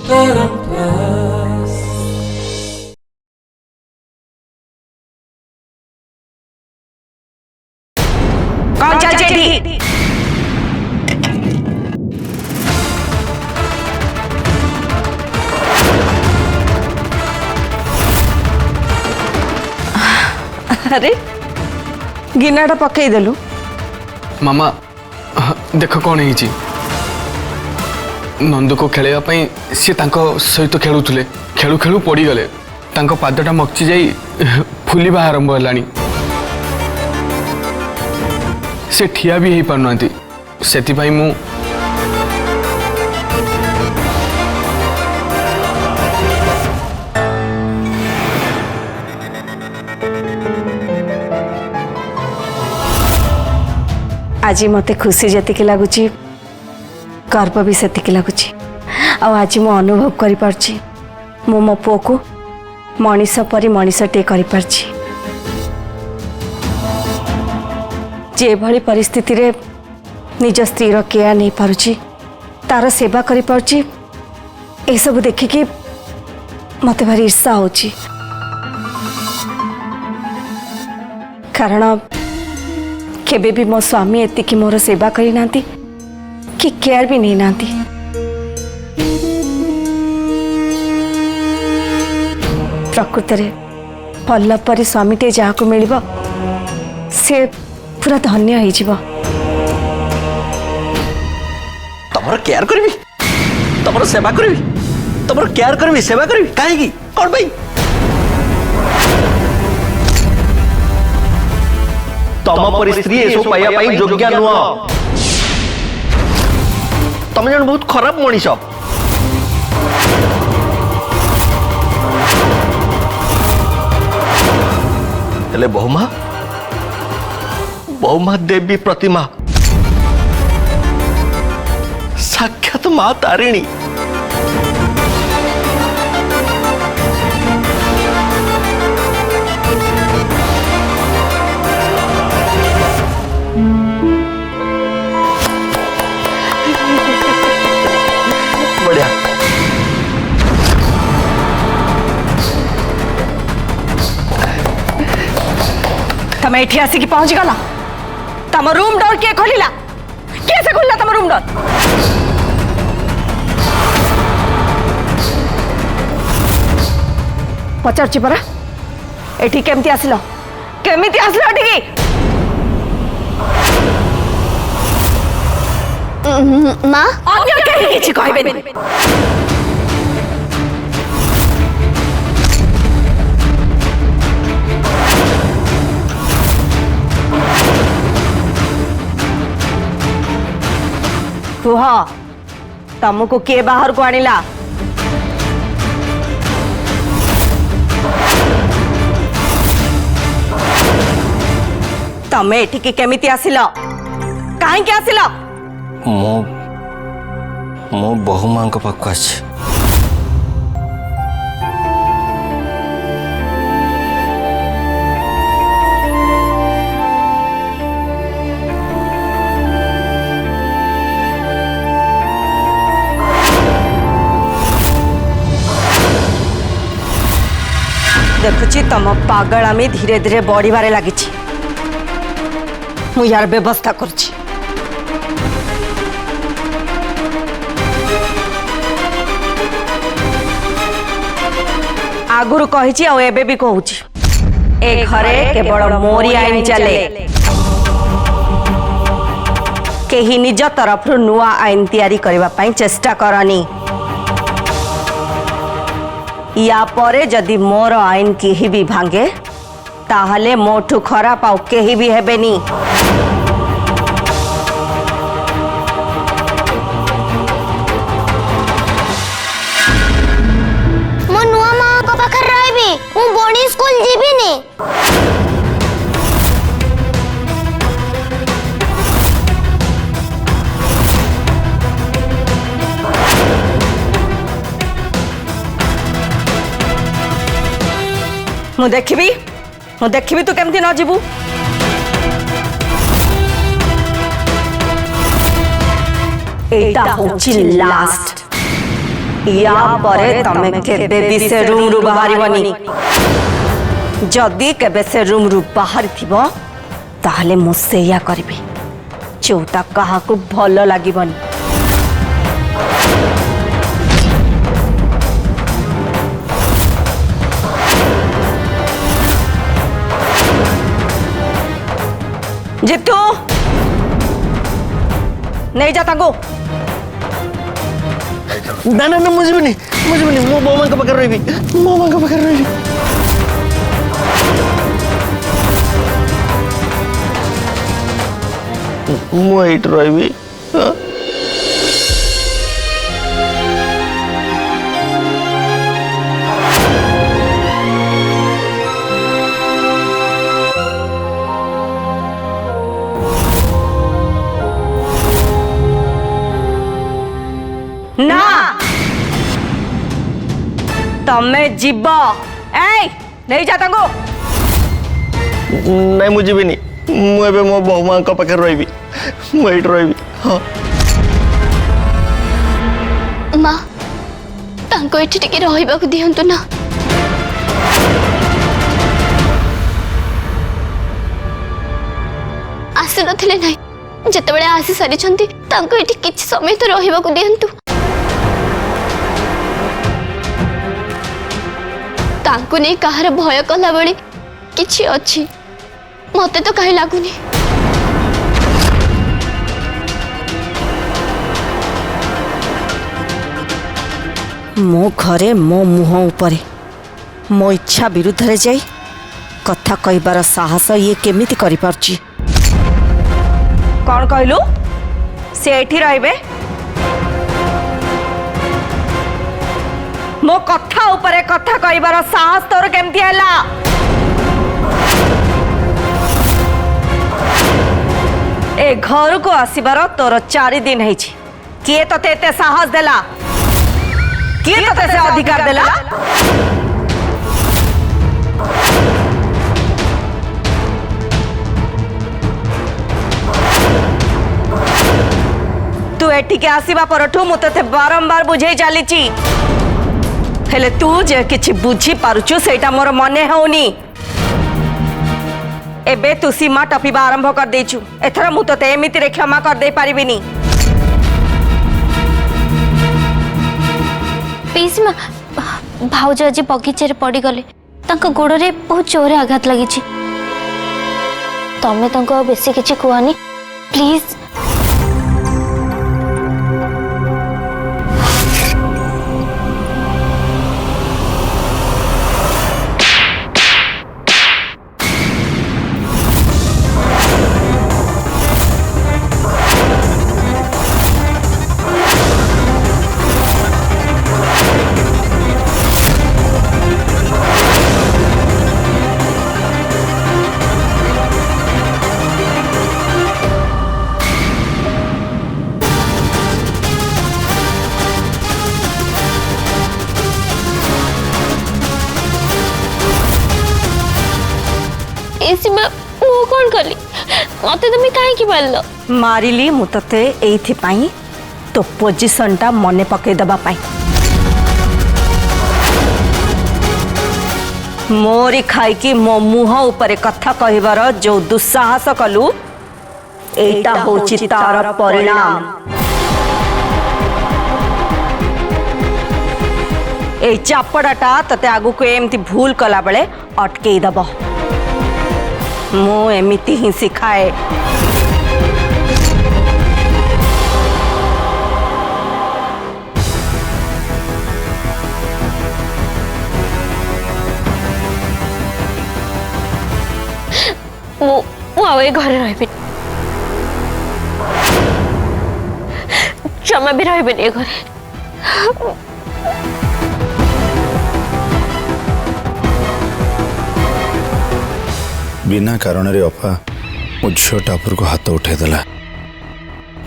कौन चल जेठी अरे गिनाटा पकईदेलु मामा देख कौन है नंदू को खेलवाई सी सहित खेलुले खेलु खेलु पड़गले पादटा मक्ची जाई फुलवा आरंभ है से ठिया भी हो पारना से मु आज मते खुशी जतिक लगुच गर्व भी सेतिक लगुच आज मु अनुभव करि पारछि मु मो पुओ को मनीष परी मनीषटे करि पारछि जे भली परिस्थिति रे निज स्त्री रो केयर नहीं पारुछि तार सेवा करि पारछि ए सब देखिके मते भारी ईर्षा होछि कारण केबे भी मो स्वामी एतिकी मोर सेवा करी नांती कि केयर भी नहीं नांती प्रकृत रे पल्लव परी स्वामीटे जहाँ को मिलिबो से पूरा धन्य हो जीवो तमर केयर करबी तमर सेवा करबी तमर केयर करबी सेवा करबी काहे की कोन भाई तम पर स्त्री एसो पाया पाई योग्य नुह तम जन बहुत खराब मनीष हेले बहुमा देवी प्रतिमा साक्षात मां तारिणी बढ़िया तम एठी आसिकी पहुंच गला तम रूम डोर के खोलिला कैसे खोलिला तम रूम डोर पचारछि परा एठी केमती आसिलो एठी माँ अन्य केही किछि कहबेनी कुह तुमको किए बाहर को आनिला तमे एठिकी केमिति आसिलो काहेकि आसिलो मो बहुमा पाक आछि देखुची तम पागलामी धीरे धीरे बढ़िबारे लगी मु यार व्यवस्था करुची आगुरु कहिची आ एबे भी कहूची ए घरे केवल मोरी आईन चले केही निज तरफ नुआ आईन तैयारी करबा पई चेष्टा करनी या परे जदि मोर आईन केही भी भांगे ताहले मोठू खराब आउ केही भी हेबेनी मो नुआ मां को पाखर रहबी मु बणी स्कूल जीबिनी मु देखिबी तू केमती न जीवु एटा होची लास्ट या परे तमे केबे भी से रूम रु बाहरिबनी जदी केबे से रूम रु बाहर थिबो ताहले मु सेया करबी जोटा काहाकू भलो लागिबनी जितू नहीं जाता को ना ना ना मुझे भी नहीं मो बोमा का पकड़ रही भी बोमा का पकड़ रही मो एट रही भी ना तमे जीव ए नहीं जाता को नहीं मुझे भी नहीं मुझे मो बोमा का पकड़ रही भी मो एट रही भी हाँ माँ तांको एठी टिके रहिबाकू दियंतु ना आसी नथिले नाही जेतेबेले आसी सारी छंती तांको एठी किछि समय तो रहिबाकू दियंतु तांको नै कहार भय कला बळी किछि अछि मते तो कहीं लागुनी मो घरे मो मुह उपरे मो इच्छा विरुद्ध रे जाई कथा कहबार साहस ये केमिति करि पारची कौन कहलु से एठी रहबे मो कथा उपरे कथा कहबार साहस तोर केमति हला ए घर को आसीबार तोर 4 दिन है किए तोते एते साहस देला किए तोते से अधिकार देला तू एठिके आसीबा परठू मु तोते बारंबार बुझे चलीची हेले तू जे किछि बुझी पारुचु सेटा मोर मने होनी एबे तू सीमा टपीबा आरंभ कर देचु एथरा मु तोते एमिति रे क्षमा कर दे पारिबिनी पीसमा भाउज आज बगीचे पड़ी गले तांको गोड़े बहुत जोरे आघात लगी तमें तांको बेसी किछि कहनी प्लीज कौन कली मत तुम्हें कहीं मारल मारिली मु तते एथि पाई तो पोजिशन टा मने पके दबा पाई मोरी खाई की मो मुह ऊपर कथा कहबार जो दुस्साहस कलु एटा होची तार परिणाम ए चापड़ाटा तते आगु को एमती भूल कला बेले अटके दब मु एमिति ही सिखाए घरे रही जमा भी रही घरे बिना कारण रे अपा मो झील टापुर को हाथ उठेदेला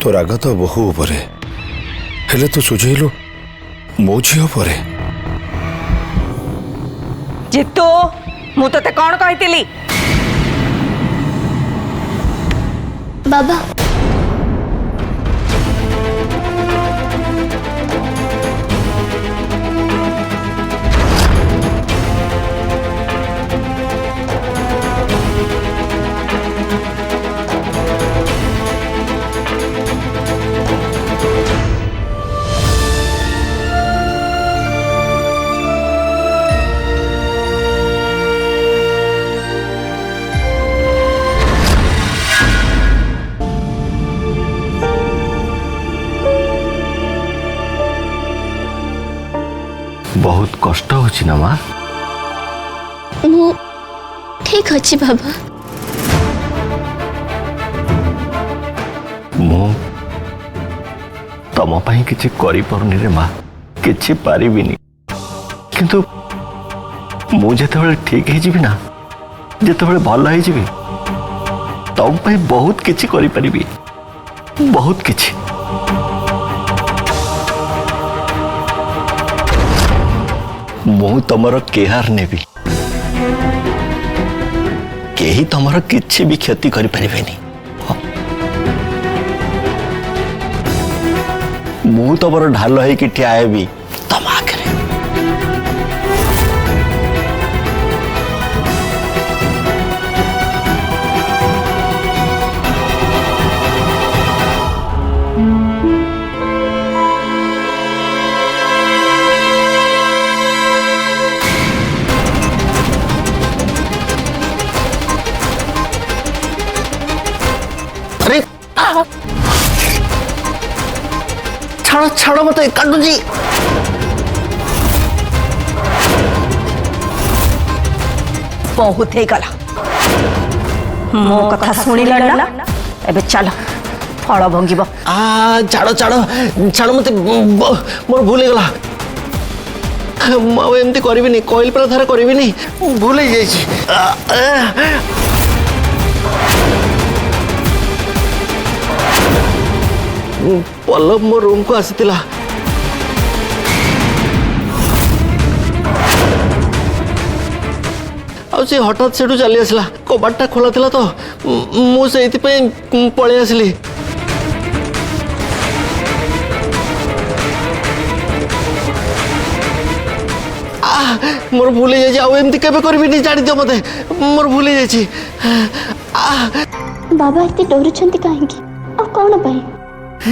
तो राग तो बहु उपरे हेले तू सुझेलु मो झील परे जितू मु तते कौन कहितिली बाबा बहुत कष्ट होची ना माँ मु ठीक अच्छी बाबा मु तम पाई किछि करि परनी रे माँ किछि पारिबिनी किंतु मु जेतेबेले ठीक हे जिबि ना जेतेबेले भल हे जिबि तम पाई बहुत किछि करि परिबि बहुत किछि मु तमर केहार नेबी केही तमर किछि भी क्षति करि परिबेनी मु तमर ढाल है कि ठिया हेबी तम आखरे अरे छाड़ छाड़ मत काटुजी बहुत ही गला मो कथा शुणिल ना एबे चल फल भंगिब छाड़ छाड़ छाड़ मत मोर भूल गला मु एमती करबिनी कहल पर थर करबिनी भूल ही जाइछि पल्लव मो रूम को आसीतिला आ से हठात सेठू चली आसला कबाटा खोला थिला तो मु सेति पे पळे आसली मोर भूल जाइए आउ एमती केबे करबी नहीं जानी दियो मते मोर भूल जाइए बाबा एते डरुछंती काहेकि आ कोन पाई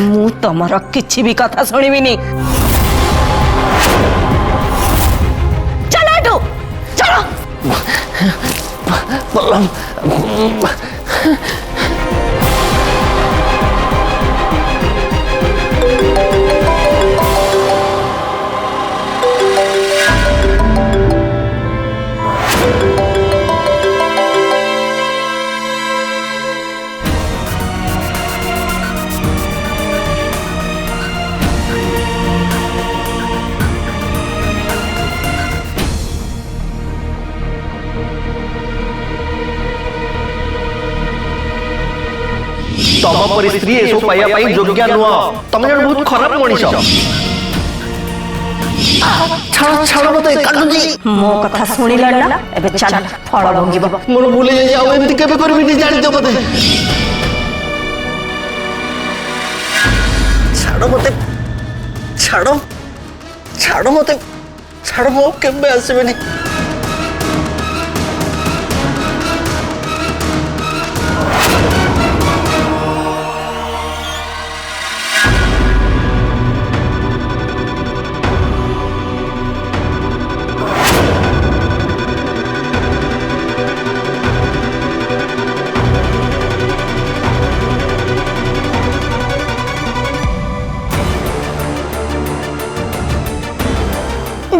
मु तमर किछि भी कथा शुणिबिनी चलो एठू चलो तम पर स्त्री एसो पाइया पाई योग्य नुह तम जन बहुत खराब मनीष छाड़ छाड़ मत काटुजी मो कथा शुणिल ना एबे चल फल भंगिब मोर भूल जाइए आउ एमती केबे करबी नहीं जानी दियो मते छाड़ मते छाड़ छाड़ मते छाड़ मो केबे आसीबे नहीं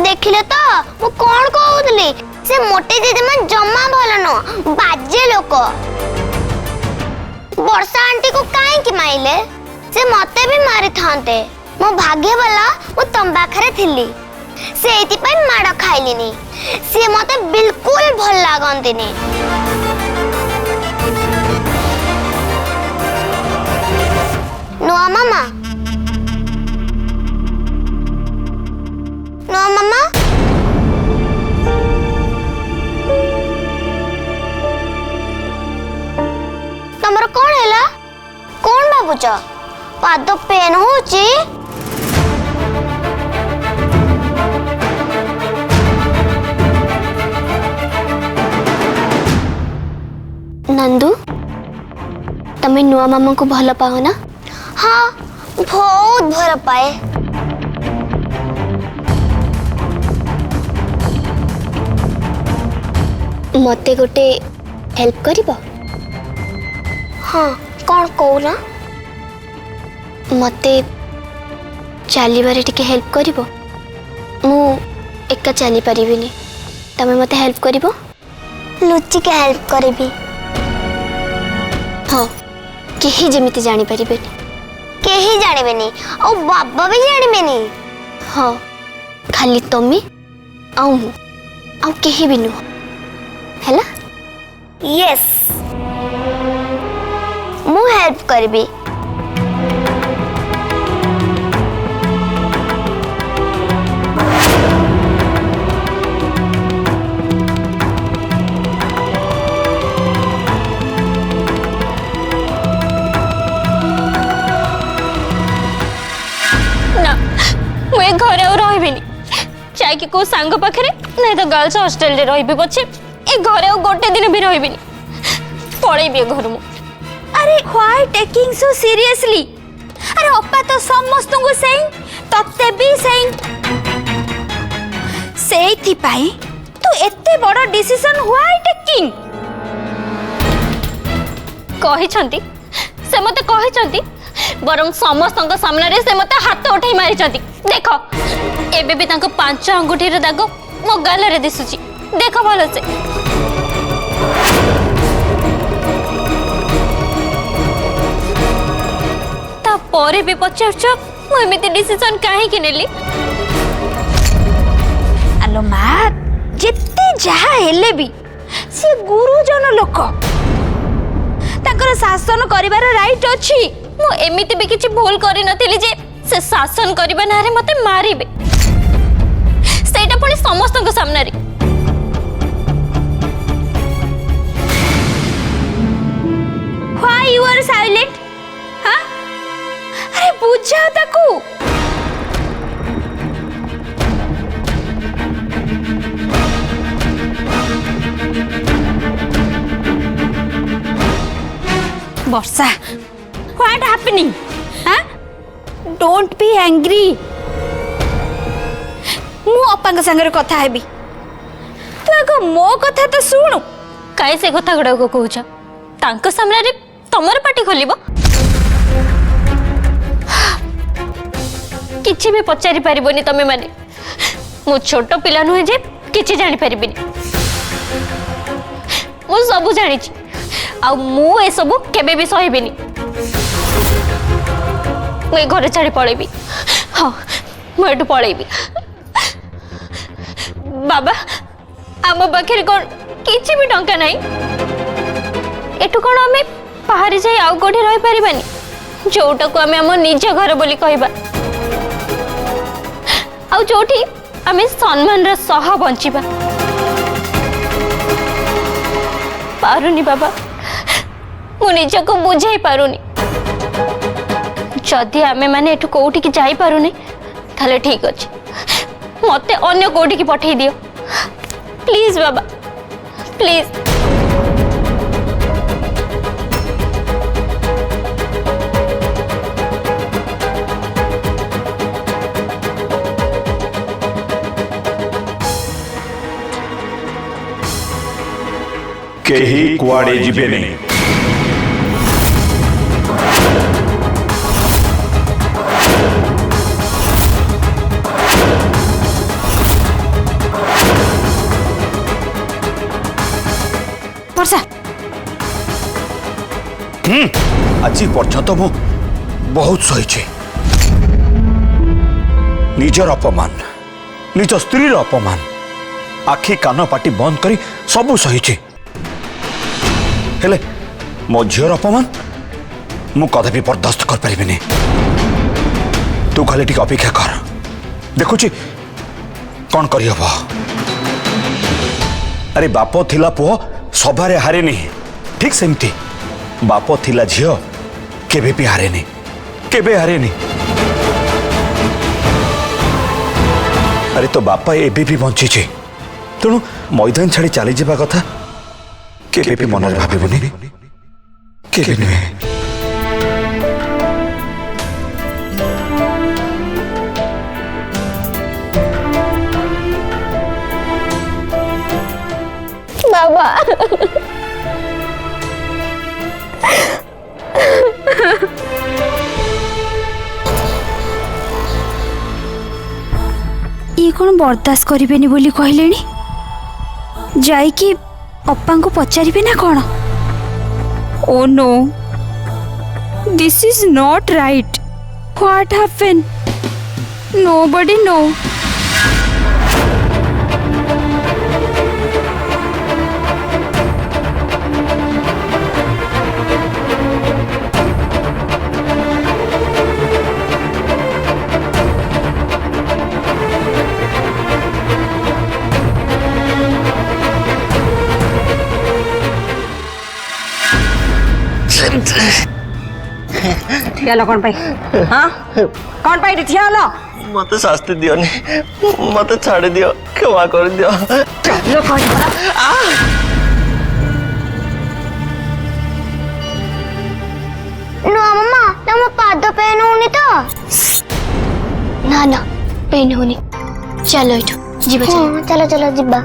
देखिले तो मु कोन कहउतली से मोटे जेजेमा जम्मा भल न बाजे लोक वर्षा आंटी को काहे की माइले से मते भी मारी थांते मो भाग्य वाला मु तम पाखरे थिली से एति पय माड़ खाइलिनी से मते बिल्कुल भल लागंतिनी नुआ मामा नो मामा तमर कौन हैला कौन भाबुच पाद पेन होची नंदू तमे नुआ मामा को भल पाओ ना हाँ बहुत भल पाए मते गोटे हेल्प करिबो हाँ कौन कहूना मते चलीबारे टिके हेल्प करिबो मु एका चली पारिबिनी तमे मते हेल्प करिवो लुचि के हेल्प करेबी हाँ केही जेमिति जानी पारिबेनी केही जानिबेनी और बाबा भी जानिबेनी हाँ खाली तमे आउ मु आउ केही भी नुह हैला यस मु हेल्प करेबी ना मुझे घरे और रहिबिनी जाइए को सांग पाखे नहीं तो गर्ल्स हॉस्टल रे रही पछे ए घरे और गोटे दिन भी रहिबिनी पळेबी घर मु अरे व्हाई टेकिंग सो सीरियसली अरे अप्पा तो समस्त को सेइंग तत्ते भी सेइंग सेइथि पाई तू एते बड़ डिसीजन व्हाई टेकिंग कहि छंती से मते कहि छंती बरं समस्तଙ୍କ सामने से मते हाथ उठाई मारी छंती देखो एबे भी तांको 5 अंगूठी रे दाग मो गाल रे दिसुची देखो भलो से ता परे भी पचारछ मु एमिति डिसीजन काहे कि नेली आलो मा जेते जहा हेले भी से गुरुजन लोक ताकर शासन करिवार राइट अछि मु एमिति भी किछि भूल करि नथिली जे से शासन करिबा नारे मते मारिबे सेटा पुणी समस्तଙ୍କ सामने रे व्हाई यू आर साइलेंट हां अरे बुझा ताकू वर्षा व्हाट हैपनिंग हां डोंट बी एंग्री मु अप्पा संगे कथा हेबी तू एगो मो कथा तो सुनु काहे से कथा गुडा को कहूछ तांको सामने रे तमर पाटी खोलिबो किछि भी पचारि परिबोनी तमे माने मु छोटो पिला नुहे जे किछि जानि परिबिनी मु सब जानि छी आ मु ए सब केबे भी सहिबिनी मु घर छाड़ी पळेबी हां मु एटु पळेबी बाबा आम पाखे कौन किसी भी टंका नहीं एटू कौन आम बाहर जाए आउ कौटी रही पारिबानी जोटा को आम आम निज घर बोली कहबा आउ जोठी आम सम्मान र सह बंचिबा पारुनी बाबा मु निज को बुझाई पारुनी जदि आमे माने एटू कोठी की जाई पारुनी थाले ठीक अछि मते अन्य कोठी की पठे दियो प्लीज बाबा प्लीज केही कुआड़े जिबे नहीं वर्षा आज पर्यंत मु बहुत सही निजर अपमान निज स्त्री अपमान आखि कान पाटी बंद करी सबू सही हेले मो झीर अपमान मु कदे भी बर्दाश्त कर पारिबिनी तू खाली टिके अपेक्षा कर देखुची कौन करी हबो अरे बाप थिला पुओ सभारे हारेनी ठीक सेमती बाप थिला झियो केबे भी हारेनी केबे हारेनी अरे तो बापा एबे भी बंची तेणु मैदान छाड़ी चली जावा कथा केबे भी मन भाविबुनी केबे नुहे बाबा ये ये कौन बर्दाश्त करेनि बोली कहले जाइकी अप्पा को पचारे ना कौन ओ no this is not right what happen nobody know ठिया कौन पाई हाँ कौन पाई ठिया लो मत शास्ति दियोनी मत छाड़ दियो क्षमा कर दियो नो मम्मा तुम पाद पेन होनी तो ना पेन होनी चलो इठो जीवा चलो चलो जीवा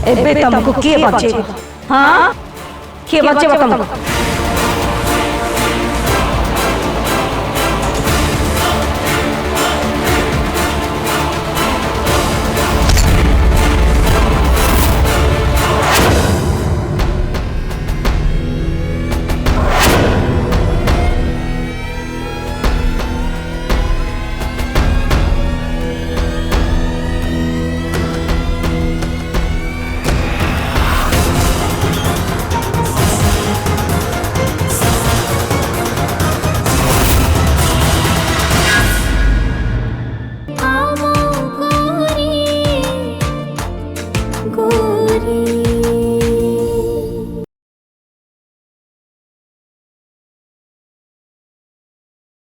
एबे तुमको किए बचे हाँ किए बचे तुमको